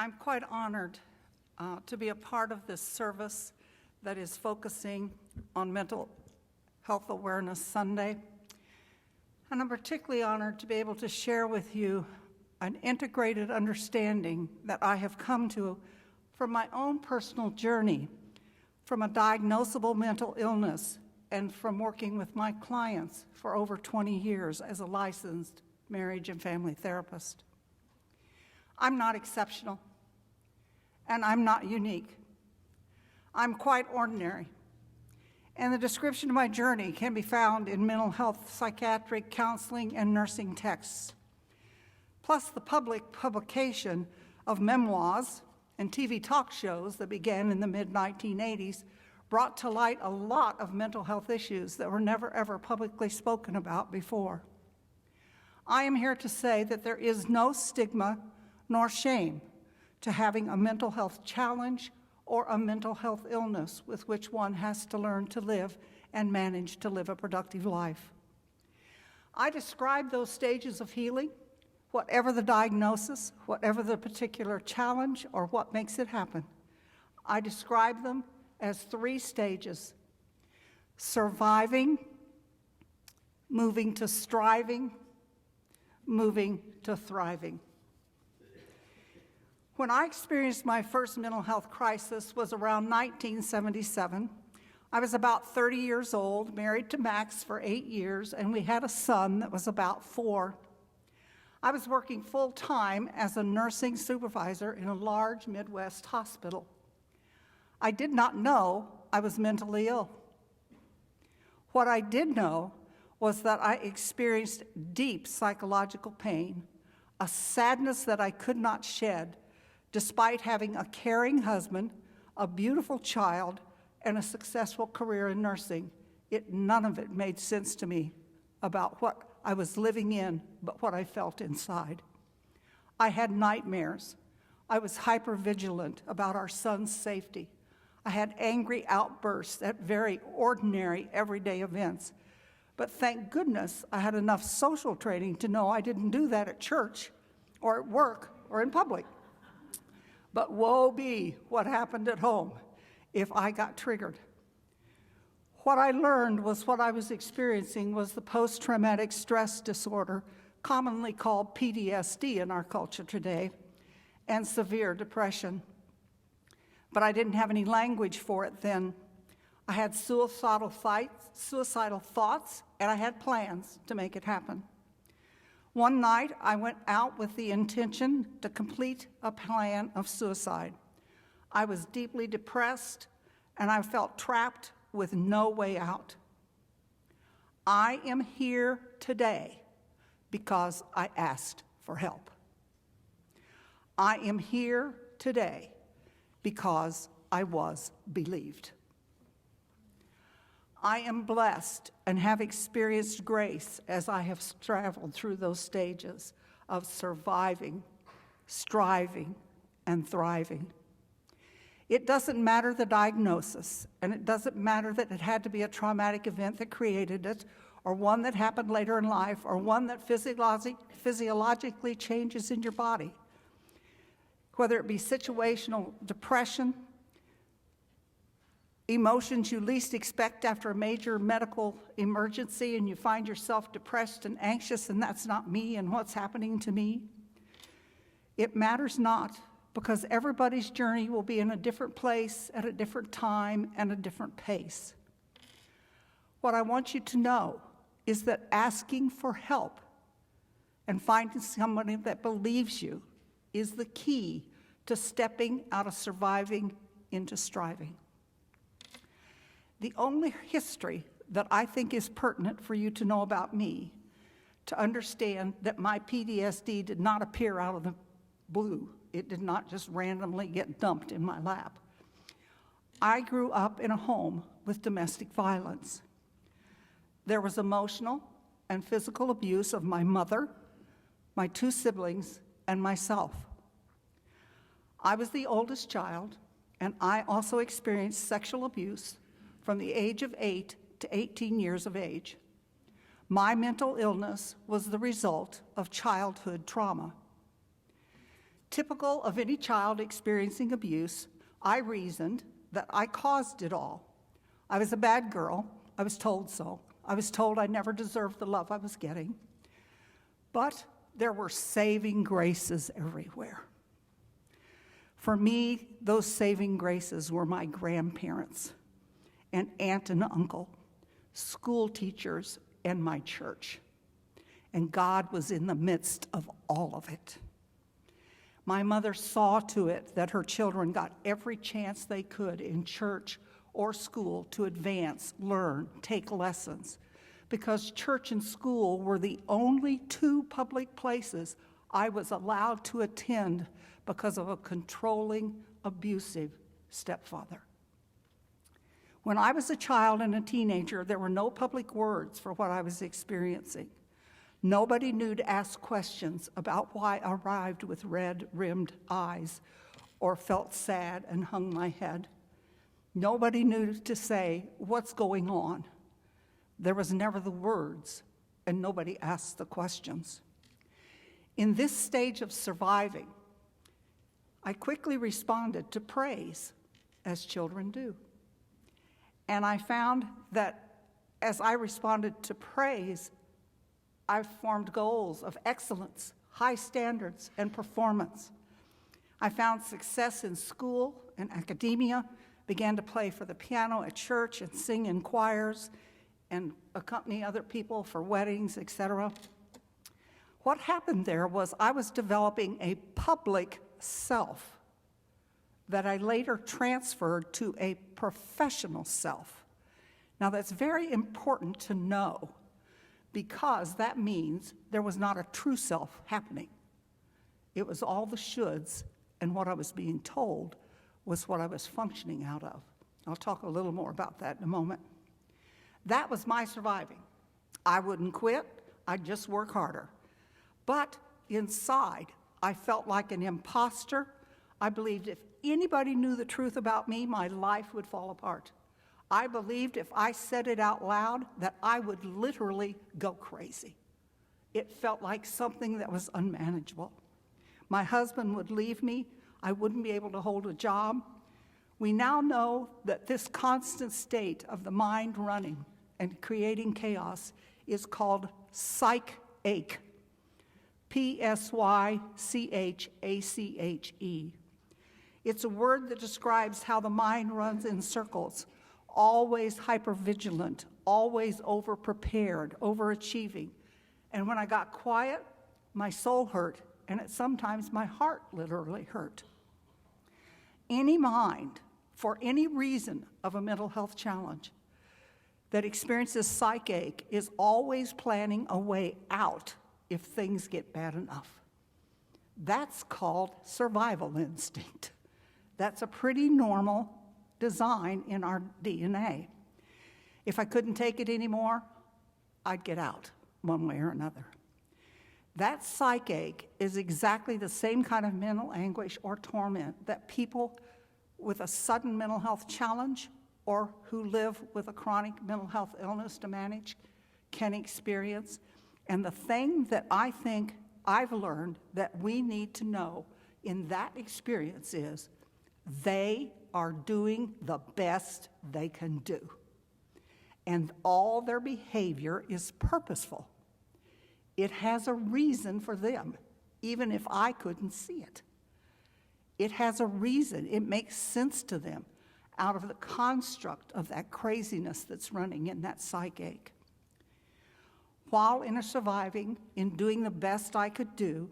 I'm quite honored to be a part of this service that is focusing on Mental Health Awareness Sunday. And I'm particularly honored to be able to share with you an integrated understanding that I have come to from my own personal journey, from a diagnosable mental illness, and from working with my clients for over 20 years as a licensed marriage and family therapist. I'm not exceptional, and I'm not unique. I'm quite ordinary, and the description of my journey can be found in mental health, psychiatric, counseling, and nursing texts, plus the public publication of memoirs and TV talk shows that began in the mid-1980s brought to light a lot of mental health issues that were never ever publicly spoken about before. I am here to say that there is no stigma nor shame to having a mental health challenge or a mental health illness with which one has to learn to live and manage to live a productive life. I describe those stages of healing, whatever the diagnosis, whatever the particular challenge, or what makes it happen. I describe them as 3 stages: surviving, moving to striving, moving to thriving. When I experienced my first mental health crisis was around 1977. I was about 30 years old, married to Max for 8 years, and we had a son that was about 4. I was working full-time as a nursing supervisor in a large Midwest hospital. I did not know I was mentally ill. What I did know was that I experienced deep psychological pain, a sadness that I could not shed, despite having a caring husband, a beautiful child, and a successful career in nursing. None of it made sense to me about what I was living in, but what I felt inside. I had nightmares. I was hypervigilant about our son's safety. I had angry outbursts at very ordinary, everyday events. But thank goodness I had enough social training to know I didn't do that at church or at work or in public. But woe be what happened at home if I got triggered. What I learned was what I was experiencing was the post-traumatic stress disorder, commonly called PTSD in our culture today, and severe depression. But I didn't have any language for it then. I had suicidal thoughts, and I had plans to make it happen. One night, I went out with the intention to complete a plan of suicide. I was deeply depressed, and I felt trapped with no way out. I am here today because I asked for help. I am here today because I was believed. I am blessed and have experienced grace as I have traveled through those stages of surviving, striving, and thriving. It doesn't matter the diagnosis, and it doesn't matter that it had to be a traumatic event that created it, or one that happened later in life, or one that physiologically changes in your body. Whether it be situational depression, emotions you least expect after a major medical emergency and you find yourself depressed and anxious and that's not me and what's happening to me. It matters not, because everybody's journey will be in a different place at a different time and a different pace. What I want you to know is that asking for help and finding somebody that believes you is the key to stepping out of surviving into striving. The only history that I think is pertinent for you to know about me, to understand that my PTSD did not appear out of the blue. It did not just randomly get dumped in my lap. I grew up in a home with domestic violence. There was emotional and physical abuse of my mother, my 2 siblings, and myself. I was the oldest child, and I also experienced sexual abuse from the age of 8 to 18 years of age. My mental illness was the result of childhood trauma. Typical of any child experiencing abuse, I reasoned that I caused it all. I was a bad girl. I was told so. I was told I never deserved the love I was getting. But there were saving graces everywhere. For me, those saving graces were my grandparents, and aunt and uncle, school teachers, and my church. And God was in the midst of all of it. My mother saw to it that her children got every chance they could in church or school to advance, learn, take lessons, because church and school were the only two public places I was allowed to attend because of a controlling, abusive stepfather. When I was a child and a teenager, there were no public words for what I was experiencing. Nobody knew to ask questions about why I arrived with red-rimmed eyes or felt sad and hung my head. Nobody knew to say, "What's going on?" There was never the words, and nobody asked the questions. In this stage of surviving, I quickly responded to praise, as children do. And I found that as I responded to praise, I formed goals of excellence, high standards, and performance. I found success in school and academia, began to play for the piano at church and sing in choirs and accompany other people for weddings, etc. What happened there was I was developing a public self that I later transferred to a professional self. Now that's very important to know, because that means there was not a true self happening. It was all the shoulds, and what I was being told was what I was functioning out of. I'll talk a little more about that in a moment. That was my surviving. I wouldn't quit, I'd just work harder. But inside, I felt like an imposter. I believed if anybody knew the truth about me, my life would fall apart. I believed if I said it out loud, that I would literally go crazy. It felt like something that was unmanageable. My husband would leave me. I wouldn't be able to hold a job. We now know that this constant state of the mind running and creating chaos is called psych-ache. P-S-Y-C-H-A-C-H-E. It's a word that describes how the mind runs in circles, always hypervigilant, always over-prepared, overachieving. And when I got quiet, my soul hurt, and sometimes my heart literally hurt. Any mind, for any reason of a mental health challenge, that experiences psych-ache is always planning a way out if things get bad enough. That's called survival instinct. That's a pretty normal design in our DNA. If I couldn't take it anymore, I'd get out one way or another. That psych-ache is exactly the same kind of mental anguish or torment that people with a sudden mental health challenge or who live with a chronic mental health illness to manage can experience. And the thing that I think I've learned that we need to know in that experience is they are doing the best they can do. And all their behavior is purposeful. It has a reason for them, even if I couldn't see it. It has a reason. It makes sense to them out of the construct of that craziness that's running in that psych-ache. While in a surviving, in doing the best I could do,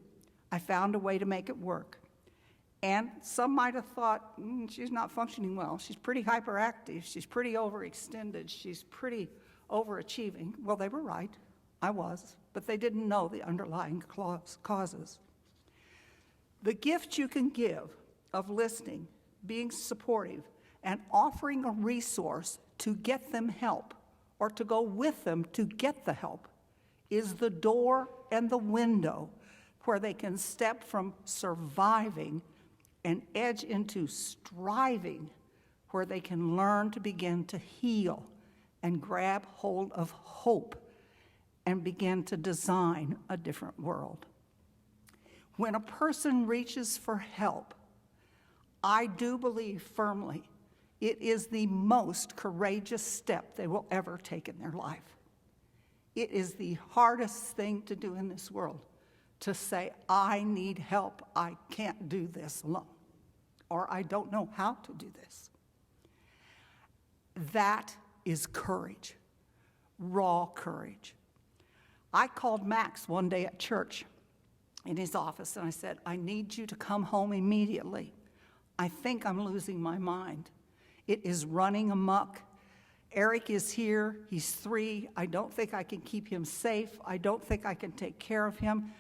I found a way to make it work. And some might have thought, she's not functioning well. She's pretty hyperactive. She's pretty overextended. She's pretty overachieving. Well, they were right. I was. But they didn't know the underlying causes. The gift you can give of listening, being supportive, and offering a resource to get them help or to go with them to get the help is the door and the window where they can step from surviving and edge into striving, where they can learn to begin to heal and grab hold of hope and begin to design a different world. When a person reaches for help, I do believe firmly it is the most courageous step they will ever take in their life. It is the hardest thing to do in this world, to say, I need help, I can't do this alone, or I don't know how to do this. That is courage, raw courage. I called Max one day at church in his office, and I said, I need you to come home immediately. I think I'm losing my mind. It is running amok. Eric is here, he's 3. I don't think I can keep him safe. I don't think I can take care of him.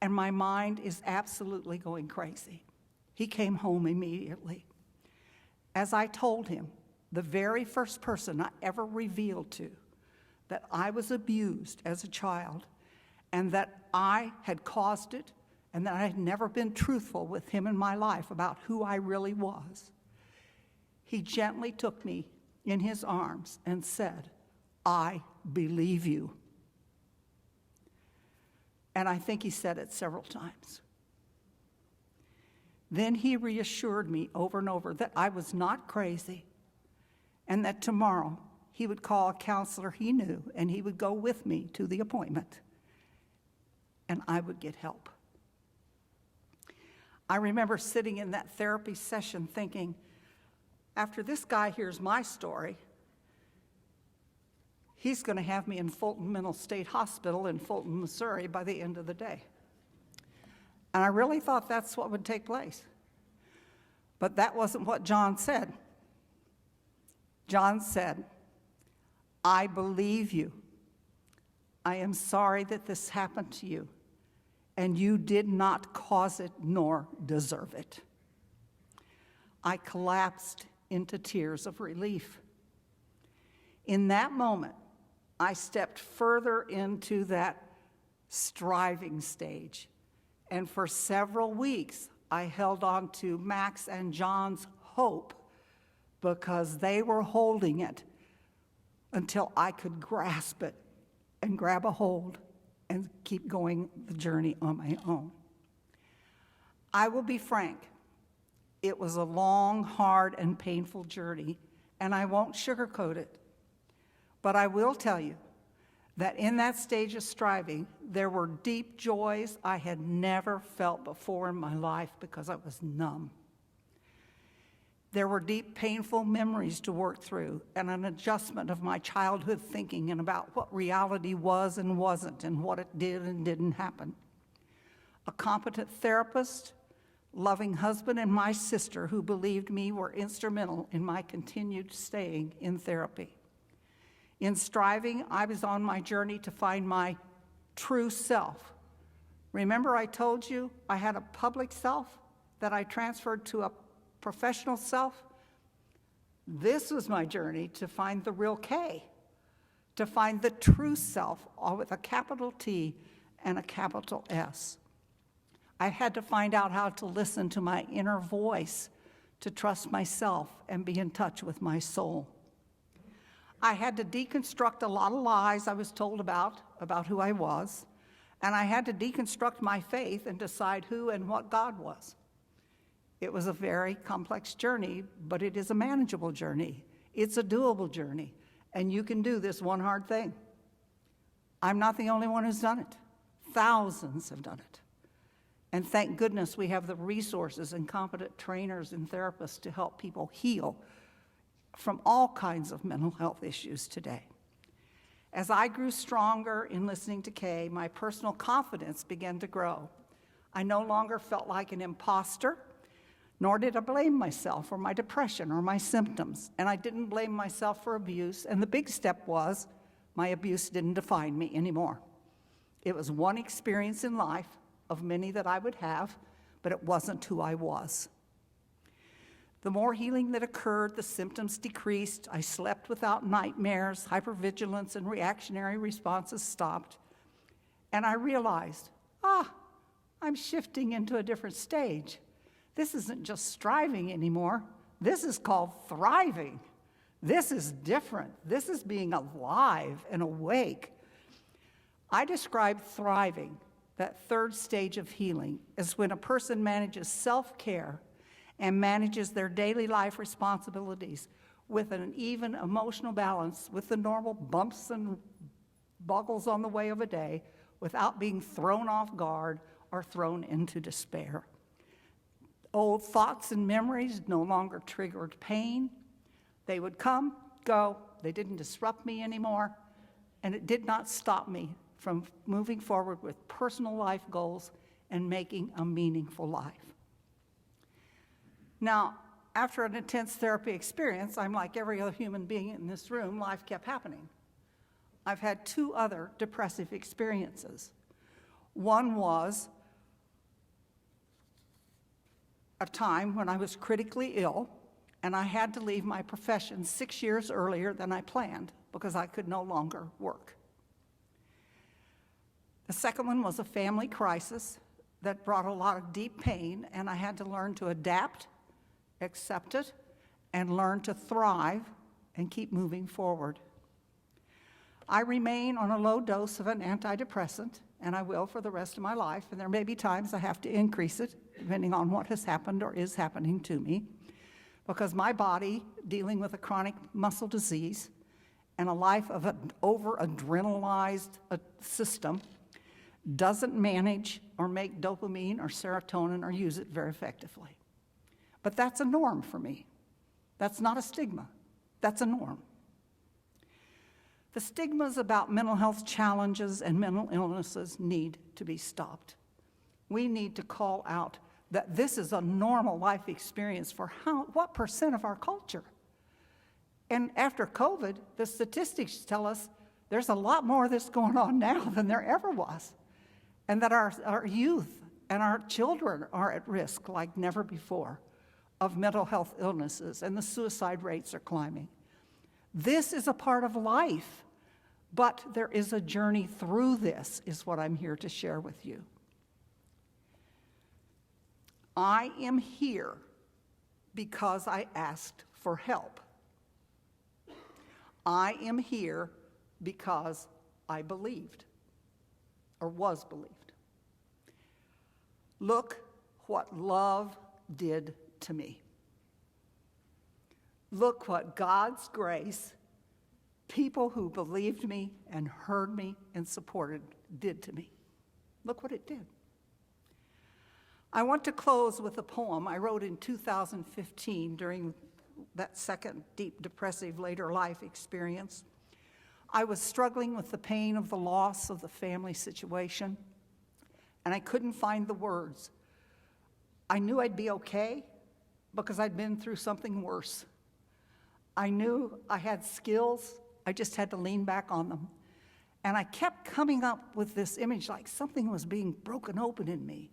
And my mind is absolutely going crazy. He came home immediately. As I told him, the very first person I ever revealed to that I was abused as a child and that I had caused it and that I had never been truthful with him in my life about who I really was, he gently took me in his arms and said, I believe you. And I think he said it several times. Then he reassured me over and over that I was not crazy and that tomorrow he would call a counselor he knew and he would go with me to the appointment and I would get help. I remember sitting in that therapy session thinking, after this guy hears my story, he's going to have me in Fulton Mental State Hospital in Fulton, Missouri by the end of the day. And I really thought that's what would take place. But that wasn't what John said. John said, I believe you. I am sorry that this happened to you, and you did not cause it nor deserve it. I collapsed into tears of relief. In that moment, I stepped further into that striving stage. And for several weeks, I held on to Max and John's hope because they were holding it until I could grasp it and grab a hold and keep going the journey on my own. I will be frank. It was a long, hard, and painful journey, and I won't sugarcoat it. But I will tell you that in that stage of striving, there were deep joys I had never felt before in my life because I was numb. There were deep, painful memories to work through and an adjustment of my childhood thinking and about what reality was and wasn't and what it did and didn't happen. A competent therapist, loving husband, and my sister who believed me were instrumental in my continued staying in therapy. In striving, I was on my journey to find my true self. Remember I told you I had a public self that I transferred to a professional self? This was my journey to find the real K, to find the true self, all with a capital T and a capital S. I had to find out how to listen to my inner voice, to trust myself and be in touch with my soul. I had to deconstruct a lot of lies I was told about who I was, and I had to deconstruct my faith and decide who and what God was. It was a very complex journey, but it is a manageable journey. It's a doable journey, and you can do this one hard thing. I'm not the only one who's done it. Thousands have done it. And thank goodness we have the resources and competent trainers and therapists to help people heal from all kinds of mental health issues today. As I grew stronger in listening to Kay, my personal confidence began to grow. I no longer felt like an imposter, nor did I blame myself for my depression or my symptoms. And I didn't blame myself for abuse. And the big step was my abuse didn't define me anymore. It was one experience in life of many that I would have, but it wasn't who I was. The more healing that occurred, the symptoms decreased. I slept without nightmares, hypervigilance, and reactionary responses stopped. And I realized, I'm shifting into a different stage. This isn't just striving anymore. This is called thriving. This is different. This is being alive and awake. I describe thriving that third stage of healing is when a person manages self-care and manages their daily life responsibilities with an even emotional balance with the normal bumps and boggles on the way of a day without being thrown off guard or thrown into despair. Old thoughts and memories no longer triggered pain. They would come, go, they didn't disrupt me anymore, and it did not stop me from moving forward with personal life goals and making a meaningful life. Now, after an intense therapy experience, I'm like every other human being in this room, life kept happening. I've had 2 other depressive experiences. One was a time when I was critically ill, and I had to leave my profession 6 years earlier than I planned because I could no longer work. The second one was a family crisis that brought a lot of deep pain, and I had to learn to adapt, accept it, and learn to thrive and keep moving forward. I remain on a low dose of an antidepressant, and I will for the rest of my life, and there may be times I have to increase it, depending on what has happened or is happening to me, because my body, dealing with a chronic muscle disease and a life of an over-adrenalized system, doesn't manage or make dopamine or serotonin or use it very effectively. But that's a norm for me. That's not a stigma. That's a norm. The stigmas about mental health challenges and mental illnesses need to be stopped. We need to call out that this is a normal life experience for what percent of our culture? And after COVID, the statistics tell us there's a lot more of this going on now than there ever was, and that our youth and our children are at risk like never before of mental health illnesses, and the suicide rates are climbing. This is a part of life, but there is a journey through this, is what I'm here to share with you. I am here because I asked for help. I am here because I believed, or was believed. Look what love did to me. Look what God's grace, people who believed me and heard me and supported, did to me. Look what it did. I want to close with a poem I wrote in 2015 during that second deep depressive later life experience. I was struggling with the pain of the loss of the family situation, and I couldn't find the words. I knew I'd be okay because I'd been through something worse. I knew I had skills, I just had to lean back on them. And I kept coming up with this image like something was being broken open in me.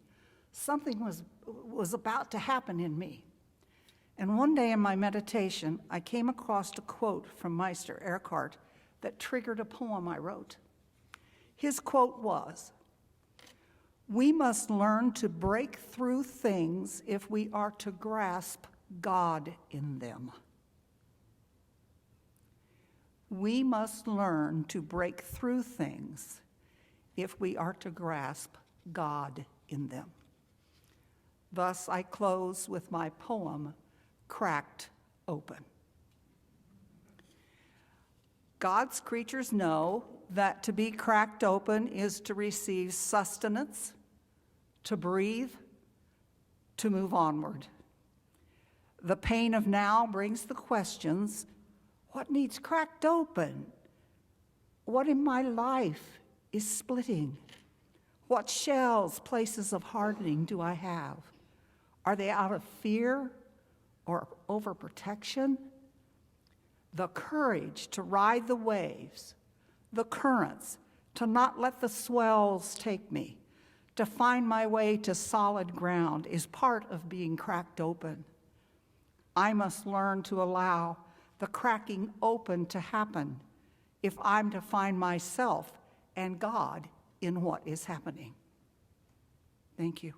Something was about to happen in me. And one day in my meditation, I came across a quote from Meister Eckhart that triggered a poem I wrote. His quote was, "We must learn to break through things if we are to grasp God in them." We must learn to break through things if we are to grasp God in them. Thus, I close with my poem, Cracked Open. God's creatures know that to be cracked open is to receive sustenance, to breathe, to move onward. The pain of now brings the questions, what needs cracked open? What in my life is splitting? What shells, places of hardening do I have? Are they out of fear or overprotection? The courage to ride the waves, the currents, to not let the swells take me, to find my way to solid ground is part of being cracked open. I must learn to allow the cracking open to happen if I'm to find myself and God in what is happening. Thank you.